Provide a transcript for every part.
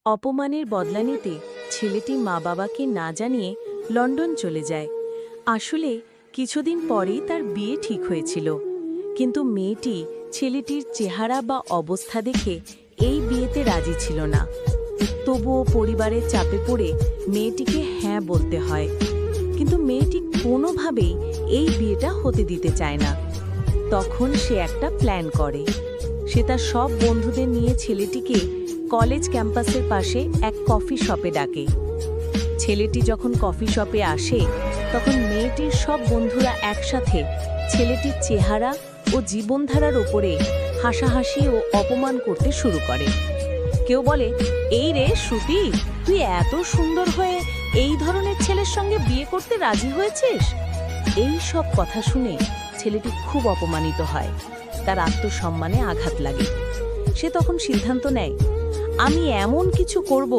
অপমানের বদলা নিতে ছেলেটি মা-বাবাকে না জানিয়ে লন্ডন চলে যায়। আসলে কিছুদিন পরেই তার বিয়ে ঠিক হয়েছিল, কিন্তু মেয়েটি ছেলেটির চেহারা বা অবস্থা দেখে এই বিয়েতে রাজি ছিল না। তবুও পরিবারের চাপে পড়ে মেয়েটিকে হ্যাঁ বলতে হয়, কিন্তু মেয়েটি কোনোভাবেই এই বিয়েটা হতে দিতে চায় না। তখন সে একটা প্ল্যান করে। সে তার সব বন্ধুদের নিয়ে ছেলেটিকে কলেজ ক্যাম্পাসের পাশে এক কফি শপে ডাকে। ছেলেটি যখন কফি শপে আসে, তখন মেয়েটির সব বন্ধুরা একসাথে ছেলেটির চেহারা ও জীবনধারার ওপরে হাসাহাসি ও অপমান করতে শুরু করে। কেউ বলে, এই রে শ্রুতি, তুই এত সুন্দর হয়ে এই ধরনের ছেলের সঙ্গে বিয়ে করতে রাজি হয়েছিস? এই সব কথা শুনে ছেলেটি খুব অপমানিত হয়, তার আত্মসম্মানে আঘাত লাগে। সে তখন সিদ্ধান্ত নেয়, আমি এমন কিছু করব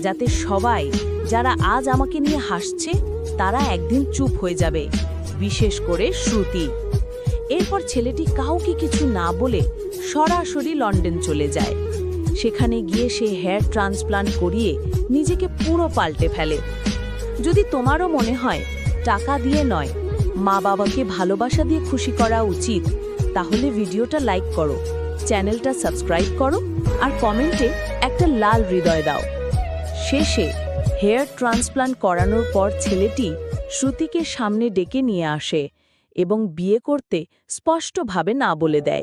যাতে সবাই যারা আজ আমাকে নিয়ে হাসছে তারা একদিন চুপ হয়ে যাবে, বিশেষ করে শ্রুতি। এরপর ছেলেটি কাউকে কিছু না বলে সরাসরি লন্ডন চলে যায়। সেখানে গিয়ে সে হেয়ার ট্রান্সপ্লান্ট করিয়ে নিজেকে পুরো পাল্টে ফেলে। যদি তোমারও মনে হয় টাকা দিয়ে নয়, মা বাবাকে ভালোবাসা দিয়ে খুশি করা উচিত, তাহলে ভিডিওটা লাইক করো, চ্যানেলটা সাবস্ক্রাইব করো আর কমেন্টে একটা লাল হৃদয় দাও। শেষে হেয়ার ট্রান্সপ্লান্ট করানোর পর ছেলেটি শ্রুতিকে সামনে ডেকে নিয়ে আসে এবং বিয়ে করতে স্পষ্টভাবে না বলে দেয়।